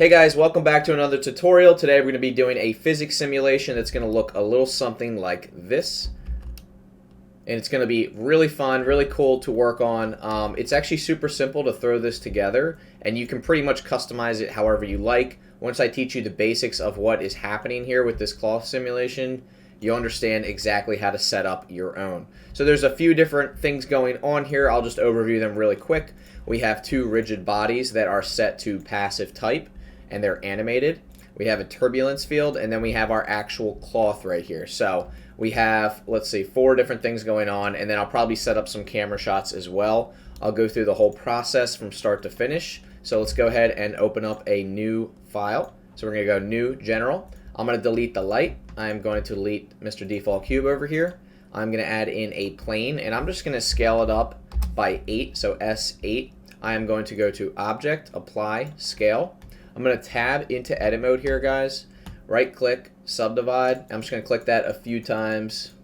Hey guys, welcome back to another tutorial. Today we're going to be doing a physics simulation that's going to look a little something like this. And it's going to be really fun, really cool to work on. It's actually super simple to throw this together, and you can pretty much customize it however you like. Once I teach you the basics of what is happening here with this cloth simulation, you'll understand exactly how to set up your own. So there's a few different things going on here. I'll just overview them really quick. We have two rigid bodies that are set to passive type, and they're animated. We have a turbulence field, and then we have our actual cloth right here. So we have, let's see, 4 different things going on, and then I'll probably set up some camera shots as well. I'll go through the whole process from start to finish. So let's go ahead and open up a new file. So we're going to go New, General. I'm going to delete the light. I'm going to delete Mr. Default Cube over here. I'm going to add in a plane, and I'm just going to scale it up by 8, so S8. I am going to go to Object, Apply, Scale. I'm going to tab into edit mode here, guys. Right click, subdivide. I'm just going to click that a few times.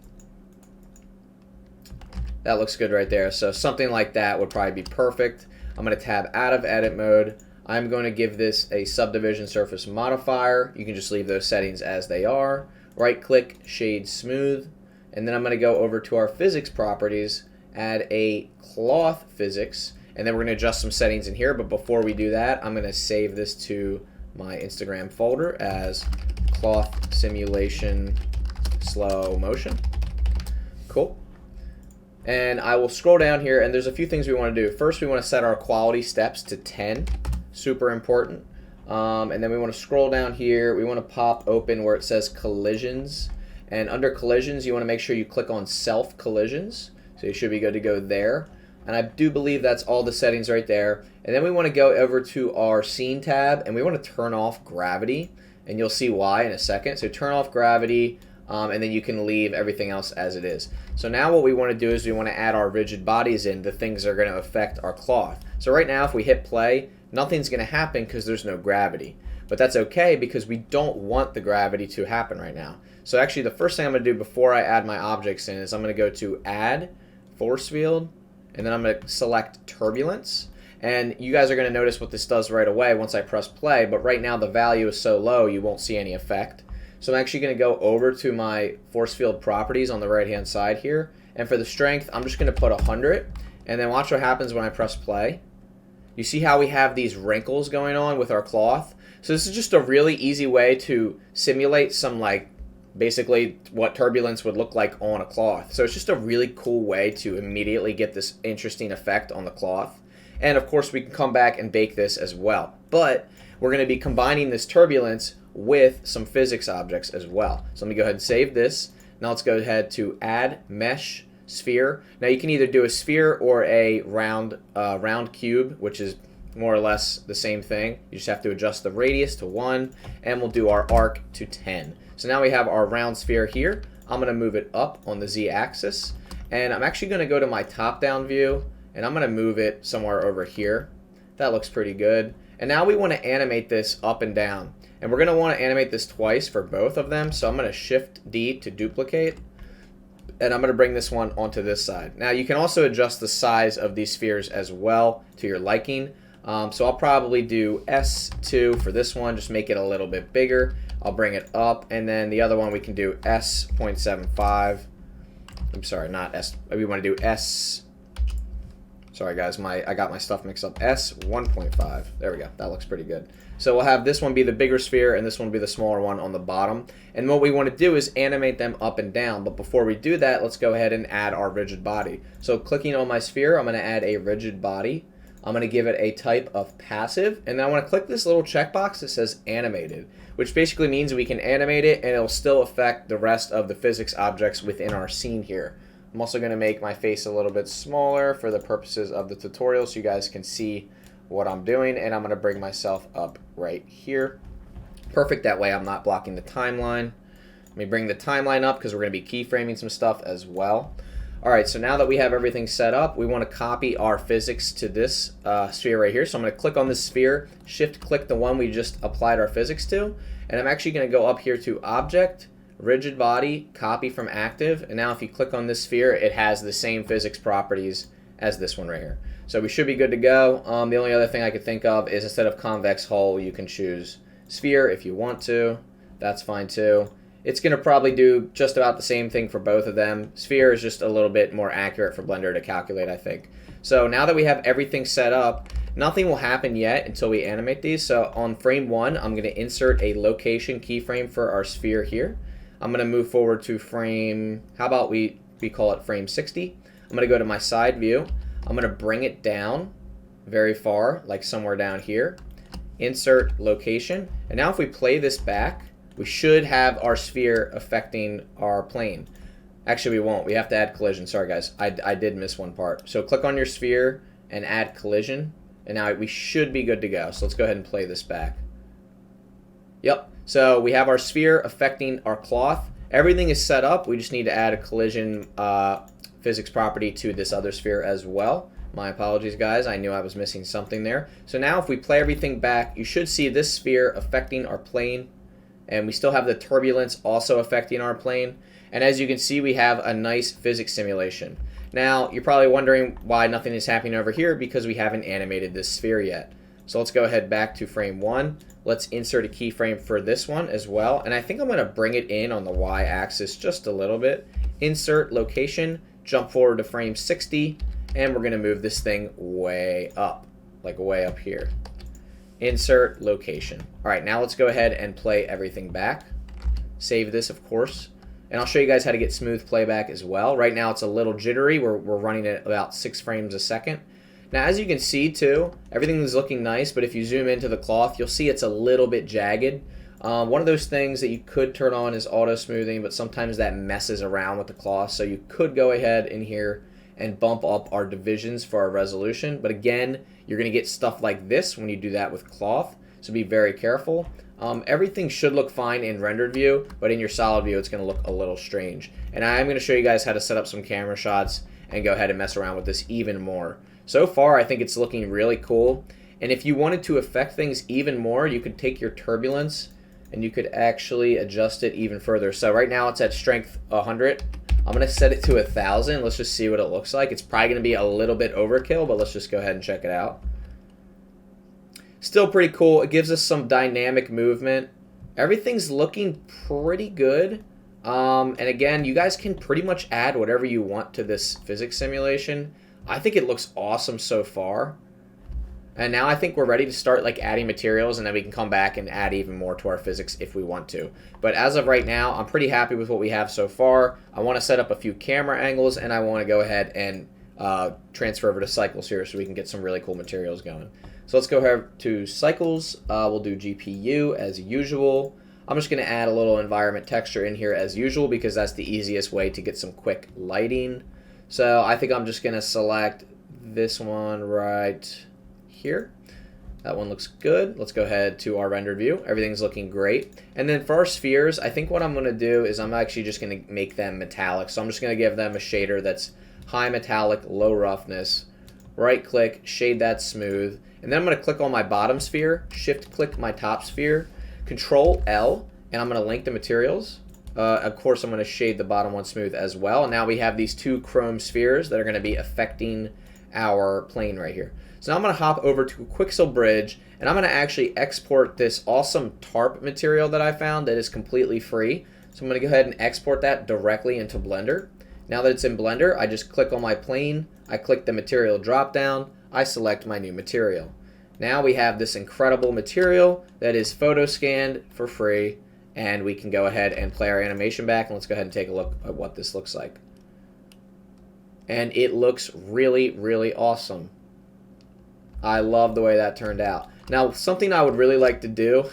That looks good right there. So something like that would probably be perfect. I'm going to tab out of edit mode. I'm going to give this a subdivision surface modifier. You can just leave those settings as they are. Right click, shade smooth. And then I'm going to go over to our physics properties, add a cloth physics. And then we're going to adjust some settings in here, but before we do that, I'm going to save this to my Instagram folder as cloth simulation slow motion. Cool. And I will scroll down here, and there's a few things we want to do. First, we want to set our quality steps to 10, super important. And then we want to scroll down here. We want to pop open where it says collisions. And under collisions, you want to make sure you click on self collisions. So you should be good to go there. And I do believe that's all the settings right there. And then we want to go over to our scene tab, and we want to turn off gravity, and you'll see why in a second. So turn off gravity, and then you can leave everything else as it is. So now what we want to do is we want to add our rigid bodies in, the things that are going to affect our cloth. So right now if we hit play, nothing's going to happen because there's no gravity. But that's okay because we don't want the gravity to happen right now. So actually the first thing I'm going to do before I add my objects in is I'm going to go to Add, Force Field, and then I'm going to select turbulence. And you guys are going to notice what this does right away once I press play, but right now the value is so low you won't see any effect. So I'm actually going to go over to my force field properties on the right hand side here, and for the strength I'm just going to put 100, and then watch what happens when I press play. You see how we have these wrinkles going on with our cloth? So this is just a really easy way to simulate some basically what turbulence would look like on a cloth. So it's just a really cool way to immediately get this interesting effect on the cloth. And of course we can come back and bake this as well. But we're going to be combining this turbulence with some physics objects as well. So let me go ahead and save this. Now let's go ahead to Add Mesh Sphere. Now you can either do a sphere or a round cube, which is more or less the same thing. You just have to adjust the radius to 1, and we'll do our arc to 10. So now we have our round sphere here. I'm going to move it up on the z-axis, and I'm actually going to go to my top-down view, and I'm going to move it somewhere over here. That looks pretty good. And now we want to animate this up and down, and we're going to want to animate this twice for both of them. So I'm going to Shift D to duplicate, and I'm going to bring this one onto this side. Now you can also adjust the size of these spheres as well to your liking. So I'll probably do S2 for this one, just make it a little bit bigger. I'll bring it up, and then the other one we can do S.75. I'm sorry, not S. We want to do S. Sorry guys, I got my stuff mixed up. S1.5. There we go. That looks pretty good. So we'll have this one be the bigger sphere, and this one will be the smaller one on the bottom. And what we want to do is animate them up and down. But before we do that, let's go ahead and add our rigid body. So clicking on my sphere, I'm going to add a rigid body. I'm going to give it a type of passive, and then I want to click this little checkbox that says animated, which basically means we can animate it and it'll still affect the rest of the physics objects within our scene here. I'm also going to make my face a little bit smaller for the purposes of the tutorial so you guys can see what I'm doing, and I'm going to bring myself up right here. Perfect, that way I'm not blocking the timeline. Let me bring the timeline up because we're going to be keyframing some stuff as well. Alright, so now that we have everything set up, we want to copy our physics to this sphere right here. So I'm going to click on this sphere, shift click the one we just applied our physics to, and I'm actually going to go up here to Object, Rigid Body, Copy from Active, and now if you click on this sphere, it has the same physics properties as this one right here. So we should be good to go. The only other thing I could think of is instead of convex hull, you can choose sphere if you want to. That's fine too. It's going to probably do just about the same thing for both of them. Sphere is just a little bit more accurate for Blender to calculate, I think. So now that we have everything set up, nothing will happen yet until we animate these. So on frame 1, I'm going to insert a location keyframe for our sphere here. I'm going to move forward to frame, how about we call it frame 60. I'm going to go to my side view. I'm going to bring it down very far, like somewhere down here. Insert location. And now if we play this back, we should have our sphere affecting our plane. Actually, we won't. We have to add collision. Sorry, guys. I did miss one part. So click on your sphere and add collision. And now we should be good to go. So let's go ahead and play this back. Yep. So we have our sphere affecting our cloth. Everything is set up. We just need to add a collision physics property to this other sphere as well. My apologies, guys. I knew I was missing something there. So now if we play everything back, you should see this sphere affecting our plane. And we still have the turbulence also affecting our plane. And as you can see, we have a nice physics simulation. Now, you're probably wondering why nothing is happening over here, because we haven't animated this sphere yet. So let's go ahead back to frame 1. Let's insert a keyframe for this one as well. And I think I'm going to bring it in on the y-axis just a little bit. Insert location, jump forward to frame 60, and we're going to move this thing way up, like way up here. Insert location. All right, now let's go ahead and play everything back. Save this, of course. And I'll show you guys how to get smooth playback as well. Right now it's a little jittery. We're running at about 6 frames a second. Now as you can see too, everything is looking nice, but if you zoom into the cloth, you'll see it's a little bit jagged. One of those things that you could turn on is auto smoothing, but sometimes that messes around with the cloth. So you could go ahead in here and bump up our divisions for our resolution. But again, you're going to get stuff like this when you do that with cloth. So be very careful. Everything should look fine in rendered view, but in your solid view, it's going to look a little strange. And I'm going to show you guys how to set up some camera shots and go ahead and mess around with this even more. So far, I think it's looking really cool. And if you wanted to affect things even more, you could take your turbulence and you could actually adjust it even further. So right now it's at strength 100. I'm going to set it to 1,000. Let's just see what it looks like. It's probably going to be a little bit overkill, but let's just go ahead and check it out. Still pretty cool. It gives us some dynamic movement. Everything's looking pretty good. And again, you guys can pretty much add whatever you want to this physics simulation. I think it looks awesome so far. And now I think we're ready to start like adding materials, and then we can come back and add even more to our physics if we want to. But as of right now, I'm pretty happy with what we have so far. I want to set up a few camera angles, and I want to go ahead and transfer over to cycles here so we can get some really cool materials going. So let's go ahead to cycles. We'll do GPU as usual. I'm just going to add a little environment texture in here as usual because that's the easiest way to get some quick lighting. So I think I'm just going to select this one right here. That one looks good. Let's go ahead to our rendered view. Everything's looking great. And then for our spheres, I think what I'm going to do is I'm actually just going to make them metallic. So I'm just going to give them a shader that's high metallic, low roughness. Right click, shade that smooth. And then I'm going to click on my bottom sphere, shift click my top sphere, Control L, and I'm going to link the materials. Of course, I'm going to shade the bottom one smooth as well. And now we have these two chrome spheres that are going to be affecting our plane right here. So now I'm going to hop over to Quixel Bridge, and I'm going to actually export this awesome tarp material that I found that is completely free. So I'm going to go ahead and export that directly into Blender. Now that it's in Blender, I just click on my plane, I click the material drop down, I select my new material. Now we have this incredible material that is photo scanned for free, and we can go ahead and play our animation back, and let's go ahead and take a look at what this looks like. And it looks really, really awesome. I love the way that turned out. Now, something I would really like to do,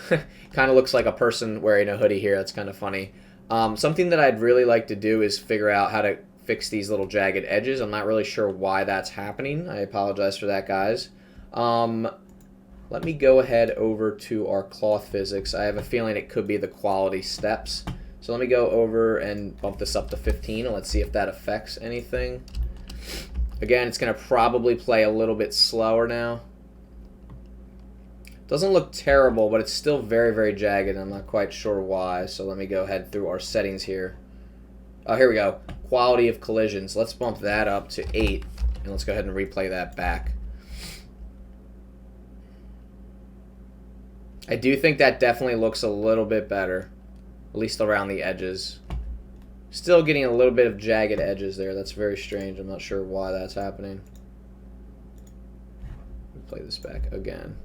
kind of looks like a person wearing a hoodie here, that's kind of funny. Something that I'd really like to do is figure out how to fix these little jagged edges. I'm not really sure why that's happening. I apologize for that, guys. Let me go ahead over to our cloth physics. I have a feeling it could be the quality steps. So let me go over and bump this up to 15, and let's see if that affects anything. Again, it's going to probably play a little bit slower now. Doesn't look terrible, but it's still very, very jagged. I'm not quite sure why. So let me go ahead through our settings here. Oh, here we go. Quality of collisions. Let's bump that up to 8. And let's go ahead and replay that back. I do think that definitely looks a little bit better, at least around the edges. Still getting a little bit of jagged edges there. That's very strange. I'm not sure why that's happening. Play this back again.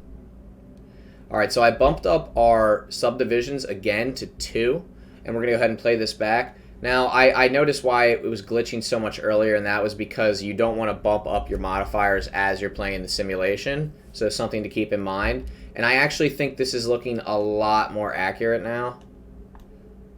Alright, so I bumped up our subdivisions again to 2, and we're going to go ahead and play this back. Now, I noticed why it was glitching so much earlier, and that was because you don't want to bump up your modifiers as you're playing the simulation, so something to keep in mind. And I actually think this is looking a lot more accurate now.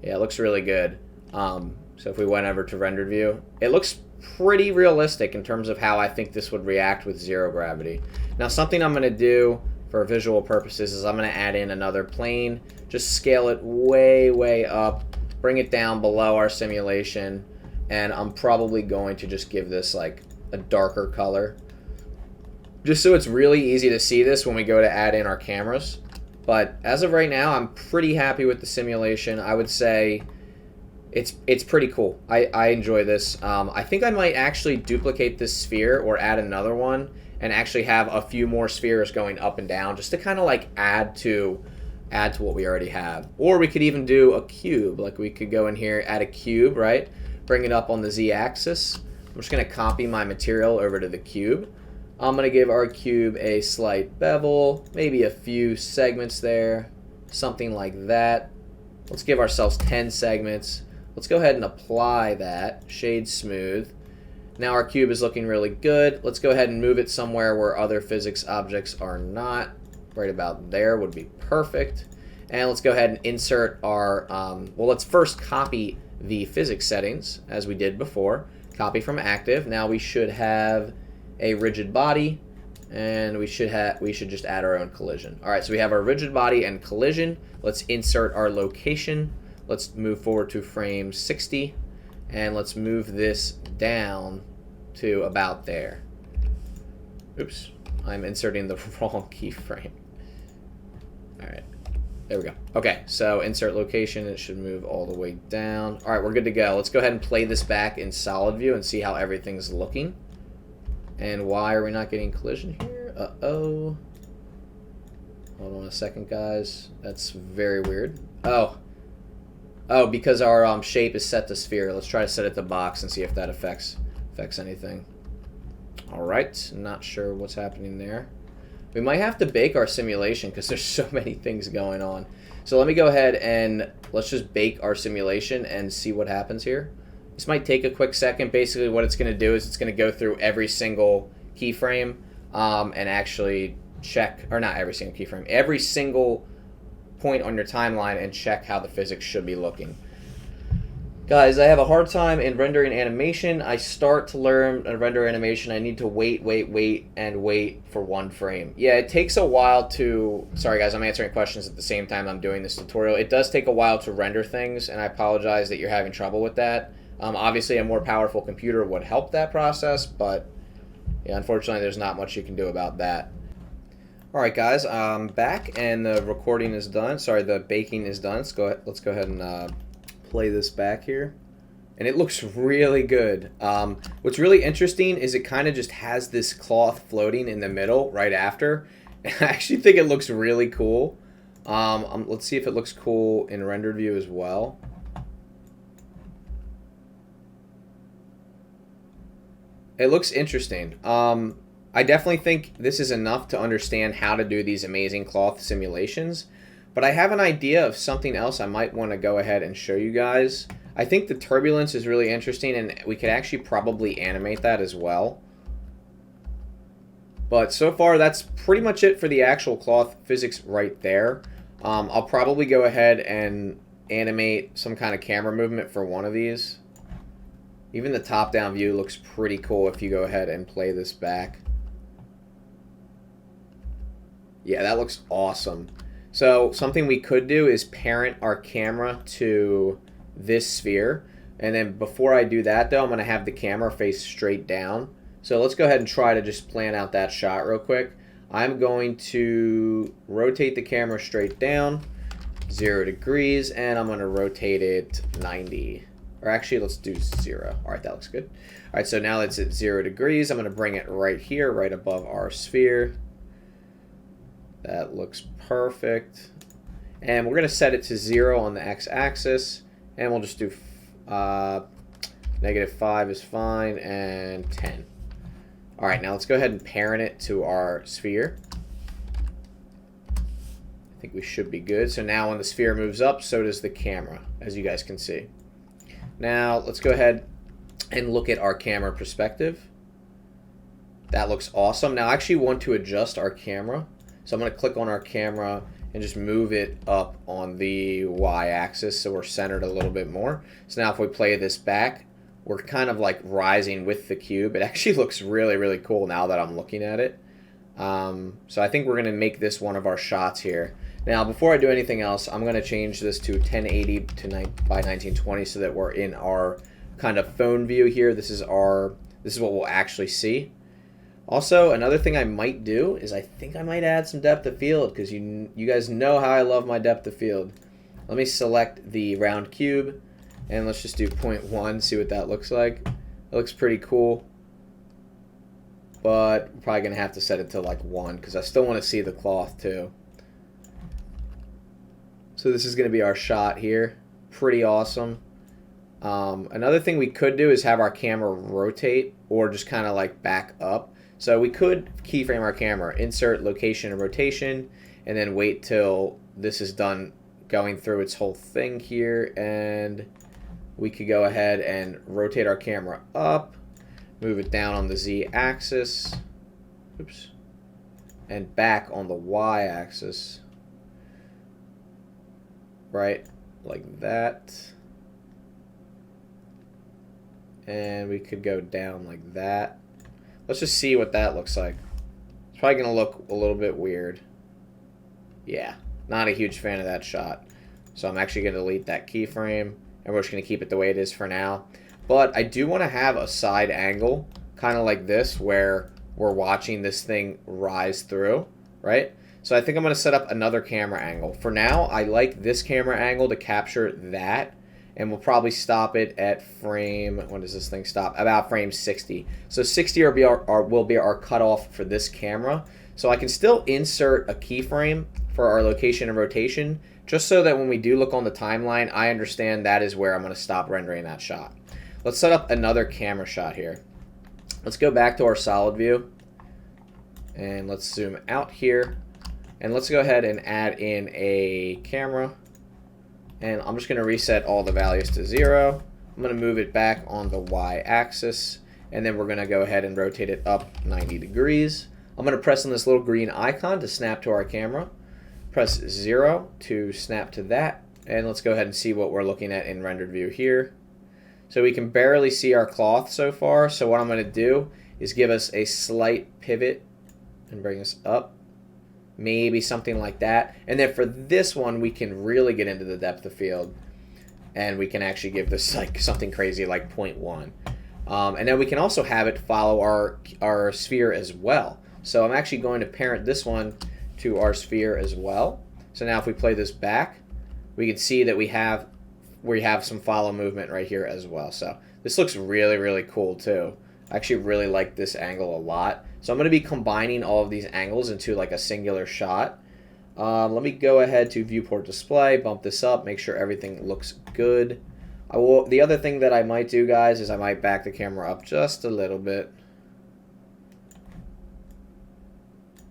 Yeah, it looks really good. So if we went over to rendered view, it looks pretty realistic in terms of how I think this would react with zero gravity. Now, something I'm going to do for visual purposes is I'm going to add in another plane, just scale it way up, bring it down below our simulation, and I'm probably going to just give this like a darker color, just so it's really easy to see this when we go to add in our cameras. But as of right now, I'm pretty happy with the simulation. I would say it's pretty cool. I enjoy this. I think I might actually duplicate this sphere or add another one and actually have a few more spheres going up and down just to kind of like add to what we already have. Or we could even do a cube. Like we could go in here, add a cube, right? Bring it up on the z-axis. I'm just going to copy my material over to the cube. I'm going to give our cube a slight bevel, maybe a few segments there, something like that. Let's give ourselves 10 segments. Let's go ahead and apply that, shade smooth. Now our cube is looking really good. Let's go ahead and move it somewhere where other physics objects are not. Right about there would be perfect. And let's go ahead and insert our, well, let's first copy the physics settings as we did before. Copy from active. Now we should have a rigid body, and we should just add our own collision. All right, so we have our rigid body and collision. Let's insert our location. Let's move forward to frame 60, and let's move this down to about there. Oops, I'm inserting the wrong keyframe. All right, there we go. Okay, so insert location, it should move all the way down. All right, we're good to go. Let's go ahead and play this back in solid view and see how everything's looking. And why are we not getting collision here? Uh-oh. Hold on a second, guys. That's very weird. Oh, because our shape is set to sphere. Let's try to set it to box and see if that affects anything. All right, not sure what's happening there. We might have to bake our simulation because there's so many things going on. So let me go ahead and let's just bake our simulation and see what happens here. This might take a quick second. Basically what it's going to do is it's going to go through every single keyframe and actually check, or not every single keyframe, every single point on your timeline and check how the physics should be looking. Guys, I have a hard time in rendering animation. I start to learn a render animation. I need to wait for one frame. Yeah, it takes a while to... Sorry guys, I'm answering questions at the same time I'm doing this tutorial. It does take a while to render things, and I apologize that you're having trouble with that. Obviously, a more powerful computer would help that process, but yeah, unfortunately, there's not much you can do about that. Alright guys, I'm back and the recording is done. Sorry, the baking is done. Let's go ahead and play this back here. And it looks really good. What's really interesting is it kind of just has this cloth floating in the middle right after. And I actually think it looks really cool. Let's see if it looks cool in rendered view as well. It looks interesting. I definitely think this is enough to understand how to do these amazing cloth simulations, but I have an idea of something else I might want to go ahead and show you guys. I think the turbulence is really interesting, and we could actually probably animate that as well. But so far, that's pretty much it for the actual cloth physics right there. I'll probably go ahead and animate some kind of camera movement for one of these. Even the top-down view looks pretty cool if you go ahead and play this back. Yeah, that looks awesome. So something we could do is parent our camera to this sphere. And then before I do that, though, I'm going to have the camera face straight down. So let's go ahead and try to just plan out that shot real quick. I'm going to rotate the camera straight down, 0 degrees, and I'm going to rotate it 90. Or actually, let's do 0. All right, that looks good. All right, so now it's at 0 degrees. I'm going to bring it right here, right above our sphere. That looks perfect. And we're going to set it to 0 on the x-axis. And we'll just do -5 is fine, and 10. All right, now let's go ahead and parent it to our sphere. I think we should be good. So now when the sphere moves up, so does the camera, as you guys can see. Now let's go ahead and look at our camera perspective. That looks awesome. Now I actually want to adjust our camera. So I'm going to click on our camera and just move it up on the y-axis so we're centered a little bit more. So now if we play this back, we're kind of like rising with the cube. It actually looks really, really cool now that I'm looking at it. So I think we're going to make this one of our shots here. Now before I do anything else, I'm going to change this to 1080 by 1920 so that we're in our kind of phone view here. This is what we'll actually see. Also, another thing I might do is I think I might add some depth of field, because you guys know how I love my depth of field. Let me select the round cube, and let's just do 0.1, see what that looks like. It looks pretty cool, but I'm probably going to have to set it to like 1, because I still want to see the cloth too. So this is going to be our shot here. Pretty awesome. Another thing we could do is have our camera rotate, or just kind of like back up. So we could keyframe our camera, insert location and rotation, and then wait till this is done going through its whole thing here, and we could go ahead and rotate our camera up, move it down on the z-axis, oops, and back on the y-axis, right, like that. And we could go down like that. Let's just see what that looks like. It's probably going to look a little bit weird. Yeah, not a huge fan of that shot. So I'm actually going to delete that keyframe, and we're just going to keep it the way it is for now. But I do want to have a side angle, kind of like this, where we're watching this thing rise through, right? So I think I'm going to set up another camera angle. For now, I like this camera angle to capture that. And we'll probably stop it at frame, when does this thing stop? About frame 60. So 60 will be our cutoff for this camera. So I can still insert a keyframe for our location and rotation, just so that when we do look on the timeline, I understand that is where I'm going to stop rendering that shot. Let's set up another camera shot here. Let's go back to our solid view, and let's zoom out here. And let's go ahead and add in a camera. And I'm just going to reset all the values to 0. I'm going to move it back on the y-axis, and then we're going to go ahead and rotate it up 90 degrees. I'm going to press on this little green icon to snap to our camera. Press 0 to snap to that, and let's go ahead and see what we're looking at in rendered view here. So we can barely see our cloth so far, so what I'm going to do is give us a slight pivot and bring us up. Maybe something like that. And then for this one, we can really get into the depth of field, and we can actually give this like something crazy like 0.1. And then we can also have it follow our sphere as well. So I'm actually going to parent this one to our sphere as well. So now if we play this back, we can see that we have some follow movement right here as well. So this looks really, really cool too. I actually really like this angle a lot. So I'm going to be combining all of these angles into like a singular shot. Let me go ahead to viewport display, bump this up, make sure everything looks good. The other thing that I might do, guys, is I might back the camera up just a little bit.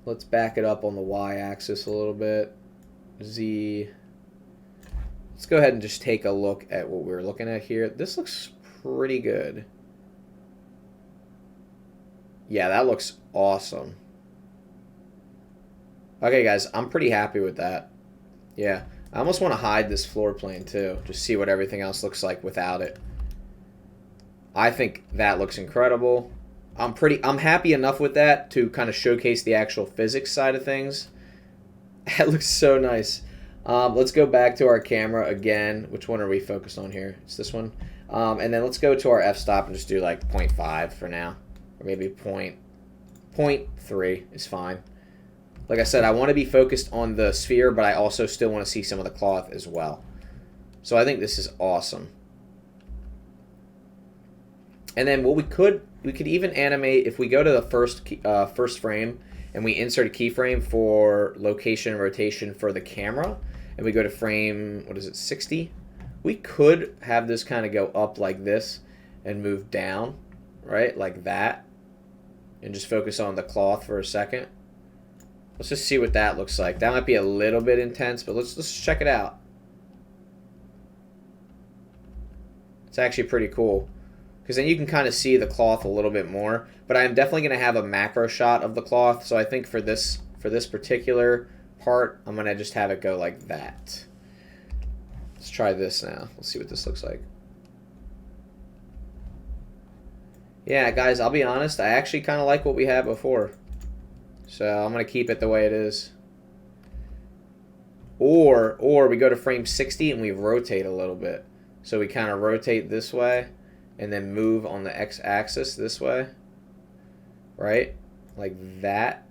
Let's back it up on the y-axis a little bit. Z. Let's go ahead and just take a look at what we're looking at here. This looks pretty good. Yeah, that looks awesome. Okay, guys, I'm pretty happy with that. Yeah, I almost want to hide this floor plane too, just see what everything else looks like without it. I think that looks incredible. I'm happy enough with that to kind of showcase the actual physics side of things. That looks so nice. Let's go back to our camera again. Which one are we focused on here? It's this one. And then let's go to our f-stop and just do like 0.5 for now. Or maybe 0.3 is fine. Like I said, I want to be focused on the sphere, but I also still want to see some of the cloth as well. So I think this is awesome. And then what we could even animate, if we go to the first frame and we insert a keyframe for location and rotation for the camera, and we go to frame, what is it, 60? We could have this kind of go up like this and move down, right, like that, and just focus on the cloth for a second. Let's just see what that looks like. That might be a little bit intense, but let's check it out. It's actually pretty cool, because then you can kind of see the cloth a little bit more. But I'm definitely going to have a macro shot of the cloth, so I think for this particular part, I'm going to just have it go like that. Let's try this now. Let's see what this looks like. Yeah, guys, I'll be honest. I actually kind of like what we had before. So I'm going to keep it the way it is. Or we go to frame 60 and we rotate a little bit. So we kind of rotate this way and then move on the x-axis this way. Right? Like that.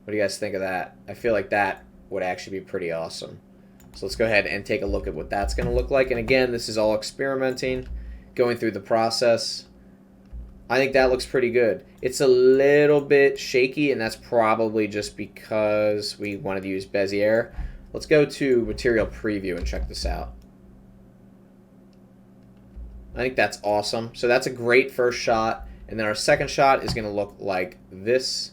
What do you guys think of that? I feel like that would actually be pretty awesome. So let's go ahead and take a look at what that's going to look like. And again, this is all experimenting, going through the process. I think that looks pretty good. It's a little bit shaky, and that's probably just because we wanted to use Bezier. Let's go to Material Preview and check this out. I think that's awesome. So that's a great first shot. And then our second shot is going to look like this,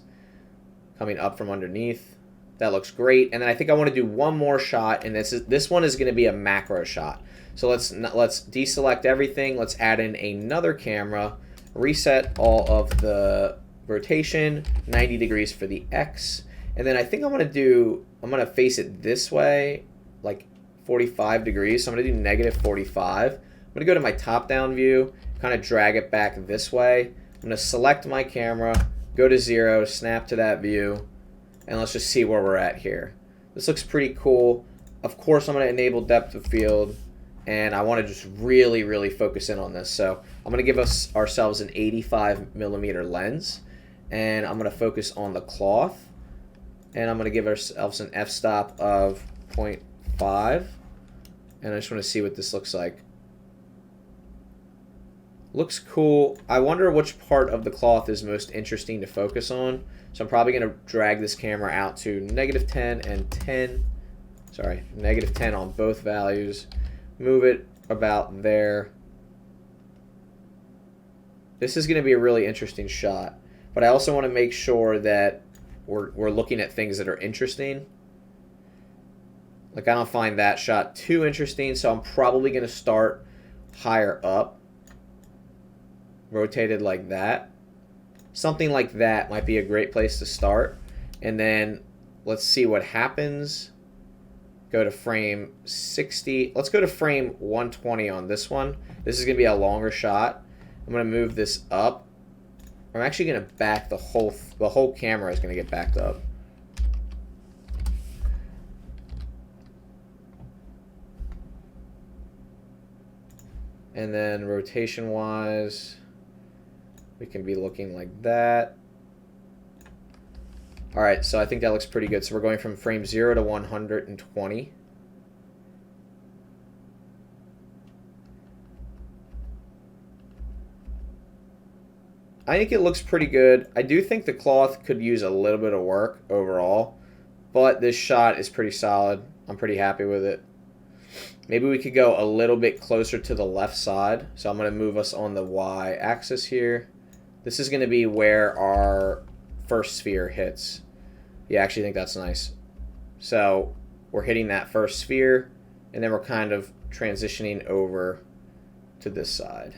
coming up from underneath. That looks great. And then I think I want to do one more shot, and this one is going to be a macro shot. So let's deselect everything. Let's add in another camera, reset all of the rotation, 90 degrees for the X. And then I think I'm going to face it this way, like 45 degrees. So I'm going to do negative 45. I'm going to go to my top-down view, kind of drag it back this way. I'm going to select my camera, go to 0, snap to that view, and let's just see where we're at here. This looks pretty cool. Of course, I'm going to enable depth of field, and I want to just really, really focus in on this. So I'm going to give ourselves an 85mm lens, and I'm going to focus on the cloth, and I'm going to give ourselves an f-stop of 0.5, and I just want to see what this looks like. Looks cool. I wonder which part of the cloth is most interesting to focus on. So I'm probably going to drag this camera out to negative 10 and 10. Sorry, negative 10 on both values. Move it about there. This is going to be a really interesting shot. But I also want to make sure that we're looking at things that are interesting. Like, I don't find that shot too interesting, so I'm probably going to start higher up. Rotated like that. Something like that might be a great place to start. And then let's see what happens. Go to frame 60. Let's go to frame 120 on this one. This is going to be a longer shot. I'm going to move this up. I'm actually going to back the whole camera is going to get backed up. And then rotation wise, we can be looking like that. All right, so I think that looks pretty good. So we're going from frame 0 to 120. I think it looks pretty good. I do think the cloth could use a little bit of work overall, but this shot is pretty solid. I'm pretty happy with it. Maybe we could go a little bit closer to the left side. So I'm going to move us on the y-axis here. This is going to be where our first sphere hits. Yeah, I actually think that's nice. So we're hitting that first sphere, and then we're kind of transitioning over to this side.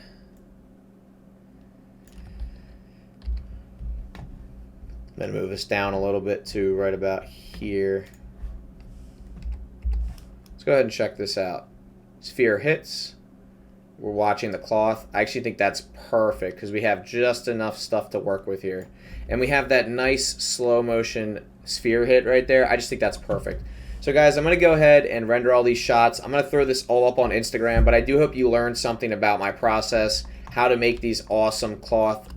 I'm going to move us down a little bit to right about here. Let's go ahead and check this out. Sphere hits. We're watching the cloth. I actually think that's perfect because we have just enough stuff to work with here. And we have that nice slow motion sphere hit right there. I just think that's perfect. So guys, I'm going to go ahead and render all these shots. I'm going to throw this all up on Instagram, but I do hope you learned something about my process, how to make these awesome cloth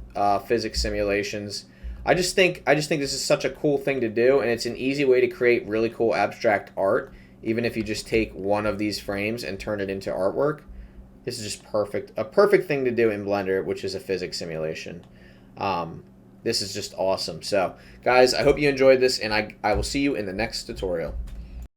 physics simulations. I just think this is such a cool thing to do, and it's an easy way to create really cool abstract art, even if you just take one of these frames and turn it into artwork. This is just perfect. A perfect thing to do in Blender, which is a physics simulation. This is just awesome. So, guys, I hope you enjoyed this, and I will see you in the next tutorial.